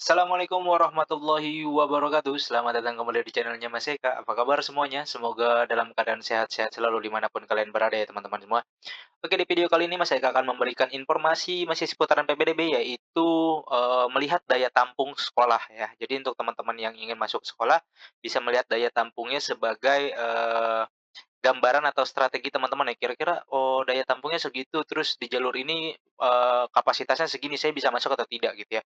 Assalamualaikum warahmatullahi wabarakatuh. Selamat datang kembali di channelnya Mas Eka. Apa kabar semuanya? Semoga dalam keadaan sehat-sehat selalu dimanapun kalian berada ya teman-teman semua. Oke, di video kali ini Mas Eka akan memberikan informasi masih seputaran PPDB, yaitu melihat daya tampung sekolah ya. Jadi untuk teman-teman yang ingin masuk sekolah bisa melihat daya tampungnya sebagai gambaran atau strategi teman-teman ya, kira-kira, oh daya tampungnya segitu, terus di jalur ini, kapasitasnya segini, saya bisa masuk atau tidak gitu ya.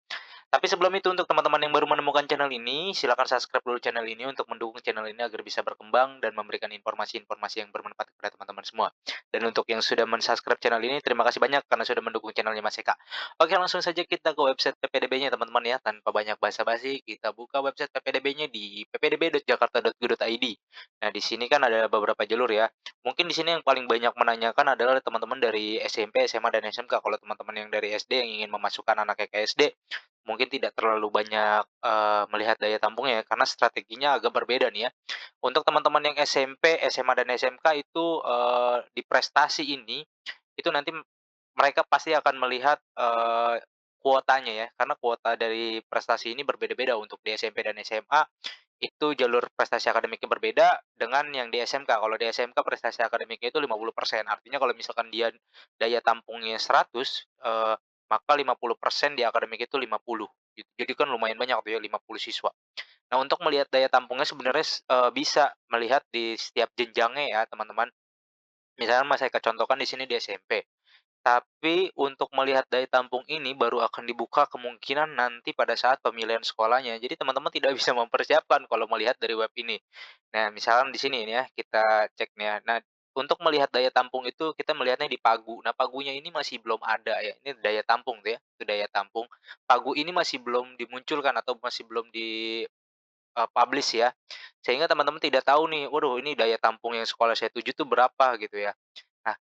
Tapi sebelum itu untuk teman-teman yang baru menemukan channel ini, silakan subscribe dulu channel ini untuk mendukung channel ini agar bisa berkembang dan memberikan informasi-informasi yang bermanfaat kepada teman-teman semua. Dan untuk yang sudah men-subscribe channel ini, terima kasih banyak karena sudah mendukung channelnya Mas Eka. Oke, langsung saja kita ke website PPDB-nya teman-teman ya, tanpa banyak basa-basi, kita buka website PPDB-nya di ppdb.jakarta.go.id. Nah, di sini kan ada beberapa jalur ya. Mungkin di sini yang paling banyak menanyakan adalah teman-teman dari SMP, SMA, dan SMK. Kalau teman-teman yang dari SD yang ingin memasukkan anaknya ke SD, mungkin tidak terlalu banyak, melihat daya tampungnya ya, karena strateginya agak berbeda nih ya. Untuk teman-teman yang SMP, SMA, dan SMK itu, di prestasi ini, itu nanti mereka pasti akan melihat, kuotanya ya, karena kuota dari prestasi ini berbeda-beda. Untuk di SMP dan SMA, itu jalur prestasi akademiknya berbeda dengan yang di SMK. Kalau di SMK prestasi akademiknya itu 50%, artinya kalau misalkan dia daya tampungnya 100, maka 50% di akademik itu 50, gitu. Jadi kan lumayan banyak tuh ya, 50 siswa. Nah, untuk melihat daya tampungnya sebenarnya bisa melihat di setiap jenjangnya ya, teman-teman. Misalnya Mas, saya contohkan di sini di SMP. Tapi untuk melihat daya tampung ini baru akan dibuka kemungkinan nanti pada saat pemilihan sekolahnya. Jadi teman-teman tidak bisa mempersiapkan kalau melihat dari web ini. Nah, misalkan di sini nih ya, kita cek nih ya. Nah, untuk melihat daya tampung itu kita melihatnya di Pagu. Nah, Pagunya ini masih belum ada ya. Ini daya tampung tuh ya, itu daya tampung. Pagu ini masih belum dimunculkan atau masih belum di publish ya. Sehingga teman-teman tidak tahu nih, waduh ini daya tampung yang sekolah saya tuju tuh berapa gitu ya. Nah,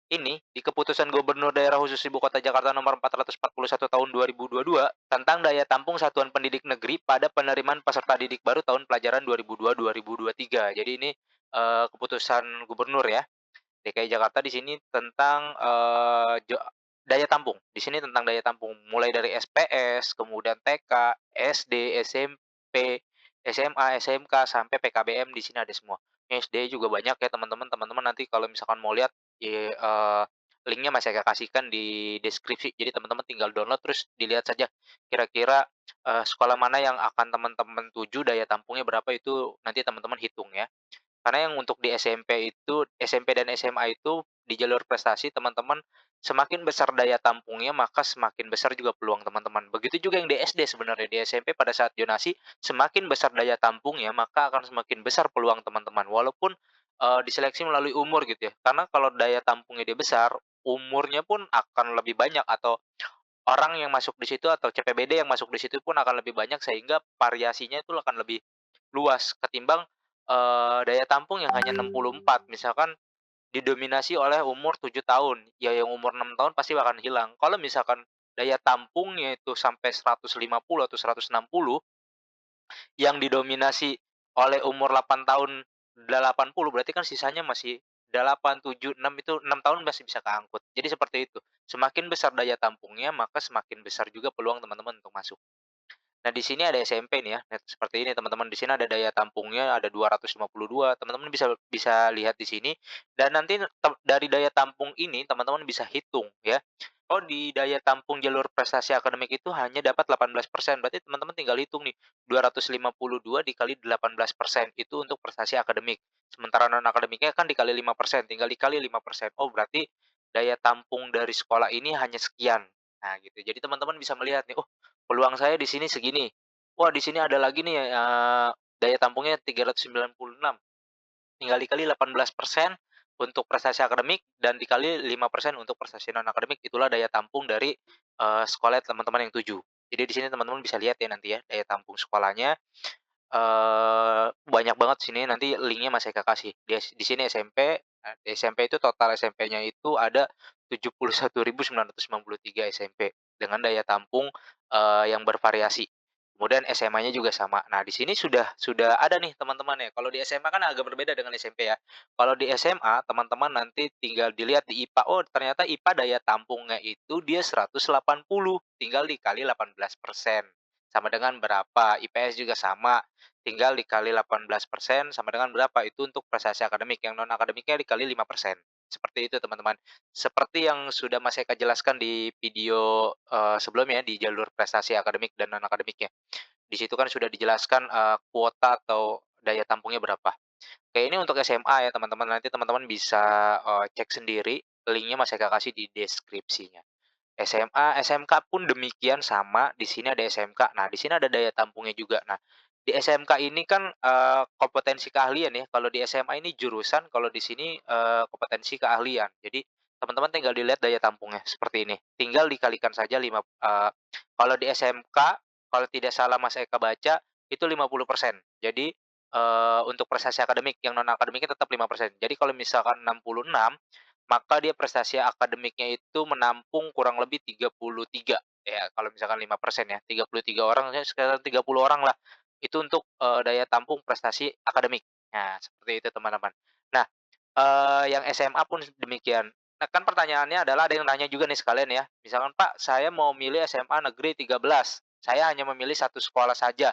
ini, di Keputusan Gubernur Daerah Khusus Ibu Kota Jakarta Nomor 441 Tahun 2022 tentang daya tampung satuan pendidik negeri pada penerimaan peserta didik baru tahun pelajaran 2002-2023. Jadi ini, keputusan gubernur ya, DKI Jakarta di sini tentang, daya tampung. Di sini tentang daya tampung, mulai dari SPS, kemudian TK, SD, SMP, SMA, SMK, sampai PKBM di sini ada semua. SD juga banyak ya teman-teman. Teman-teman nanti kalau misalkan mau lihat, linknya masih saya kasihkan di deskripsi. Jadi teman-teman tinggal download terus dilihat saja kira-kira, sekolah mana yang akan teman-teman tuju, daya tampungnya berapa, itu nanti teman-teman hitung ya. Karena yang untuk di SMP dan SMA itu di jalur prestasi teman-teman semakin besar daya tampungnya, maka semakin besar juga peluang teman-teman. Begitu juga yang di SD sebenarnya, di SMP pada saat zonasi semakin besar daya tampungnya, maka akan semakin besar peluang teman-teman. Walaupun, diseleksi melalui umur gitu ya. Karena kalau daya tampungnya dia besar, umurnya pun akan lebih banyak atau orang yang masuk di situ atau CPBD yang masuk di situ pun akan lebih banyak sehingga variasinya itu akan lebih luas ketimbang, daya tampung yang hanya 64, misalkan didominasi oleh umur 7 tahun, ya yang umur 6 tahun pasti akan hilang. Kalau misalkan daya tampungnya itu sampai 150 atau 160, yang didominasi oleh umur 8 tahun 80, berarti kan sisanya masih 8, 7, 6, itu 6 tahun masih bisa keangkut. Jadi seperti itu. Semakin besar daya tampungnya, maka semakin besar juga peluang teman-teman untuk masuk. Nah, di sini ada SMP nih ya, nah seperti ini teman-teman, di sini ada daya tampungnya ada 252, teman-teman bisa bisa lihat di sini, dan nanti dari daya tampung ini teman-teman bisa hitung ya, oh di daya tampung jalur prestasi akademik itu hanya dapat 18%, berarti teman-teman tinggal hitung nih, 252 dikali 18%, itu untuk prestasi akademik. Sementara non-akademiknya kan dikali 5%, tinggal dikali 5%. Oh berarti daya tampung dari sekolah ini hanya sekian. Nah gitu, jadi teman-teman bisa melihat nih, oh peluang saya di sini segini. Wah, di sini ada lagi nih, daya tampungnya 396, tinggal dikali 18% untuk prestasi akademik dan dikali 5% untuk prestasi non-akademik, itulah daya tampung dari, sekolah teman-teman yang tuju. Jadi di sini teman-teman bisa lihat ya nanti ya, daya tampung sekolahnya, banyak banget sini, nanti linknya masih saya kasih. Di sini SMP, di SMP itu total SMP-nya itu ada 71.993 SMP dengan daya tampung, yang bervariasi. Kemudian SMA-nya juga sama. Nah, di sini sudah ada nih teman-teman ya, kalau di SMA kan agak berbeda dengan SMP ya. Kalau di SMA, teman-teman nanti tinggal dilihat di IPA, oh ternyata IPA daya tampungnya itu dia 180, tinggal dikali 18%. sama dengan berapa, IPS juga sama, tinggal dikali 18% sama dengan berapa, itu untuk prestasi akademik, yang non akademiknya dikali 5%. Seperti itu teman-teman. Seperti yang sudah Mas Eka jelaskan di video, sebelumnya di jalur prestasi akademik dan non akademiknya. Di situ kan sudah dijelaskan, kuota atau daya tampungnya berapa. Oke, ini untuk SMA ya teman-teman, nanti teman-teman bisa, cek sendiri, linknya Mas Eka kasih di deskripsinya. SMA, SMK pun demikian sama, di sini ada SMK. Nah, di sini ada daya tampungnya juga. Nah, di SMK ini kan, kompetensi keahlian ya, kalau di SMA ini jurusan, kalau di sini, kompetensi keahlian. Jadi, teman-teman tinggal dilihat daya tampungnya, seperti ini. Tinggal dikalikan saja kalau di SMK, kalau tidak salah Mas Eka baca, itu 50%. Jadi, untuk prestasi akademik, yang non akademiknya tetap 5%. Jadi kalau misalkan 66, maka dia prestasi akademiknya itu menampung kurang lebih 33, ya kalau misalkan 5% ya, 33 orang ya sekitar 30 orang lah, itu untuk, daya tampung prestasi akademik. Nah, seperti itu teman-teman. Nah, yang SMA pun demikian. Nah, kan pertanyaannya adalah ada yang nanya juga nih sekalian ya, misalkan, "Pak, saya mau milih SMA Negeri 13, saya hanya memilih satu sekolah saja,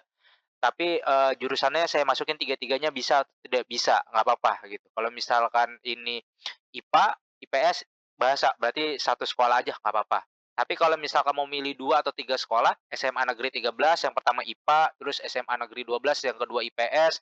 tapi, jurusannya saya masukin tiga-tiganya bisa atau tidak bisa?" Nggak apa-apa gitu. Kalau misalkan ini IPA, IPS, bahasa, berarti satu sekolah aja nggak apa-apa. Tapi kalau misalkan mau milih 2 atau 3 sekolah, SMA Negeri 13 yang pertama IPA, terus SMA Negeri 12 yang kedua IPS,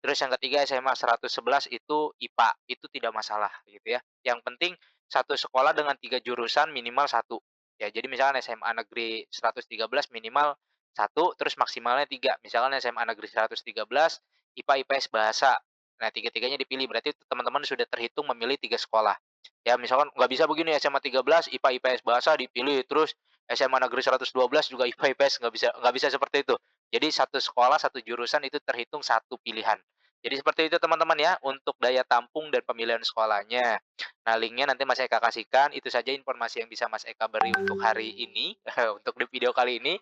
terus yang ketiga SMA 111 itu IPA, itu tidak masalah gitu ya. Yang penting satu sekolah dengan 3 jurusan minimal satu. Ya, jadi misalkan SMA Negeri 113 minimal satu, terus maksimalnya 3. Misalkan SMA Negeri 113, IPA, IPS, bahasa. Nah, tiga-tiganya dipilih, berarti teman-teman sudah terhitung memilih 3 sekolah. Ya, misalkan nggak bisa begini SMA 13, IPA, IPS, bahasa dipilih, terus SMA Negeri 112 juga IPA, IPS, nggak bisa seperti itu. Jadi satu sekolah, satu jurusan itu terhitung satu pilihan. Jadi seperti itu teman-teman ya, untuk daya tampung dan pemilihan sekolahnya. Nah, linknya nanti Mas Eka kasihkan, itu saja informasi yang bisa Mas Eka beri untuk hari ini, untuk di video kali ini.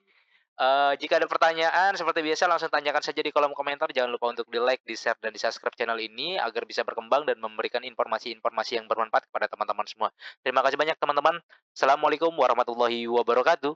Jika ada pertanyaan seperti biasa langsung tanyakan saja di kolom komentar, jangan lupa untuk di-like, di-share, dan di-subscribe channel ini agar bisa berkembang dan memberikan informasi-informasi yang bermanfaat kepada teman-teman semua. Terima kasih banyak teman-teman. Assalamualaikum warahmatullahi wabarakatuh.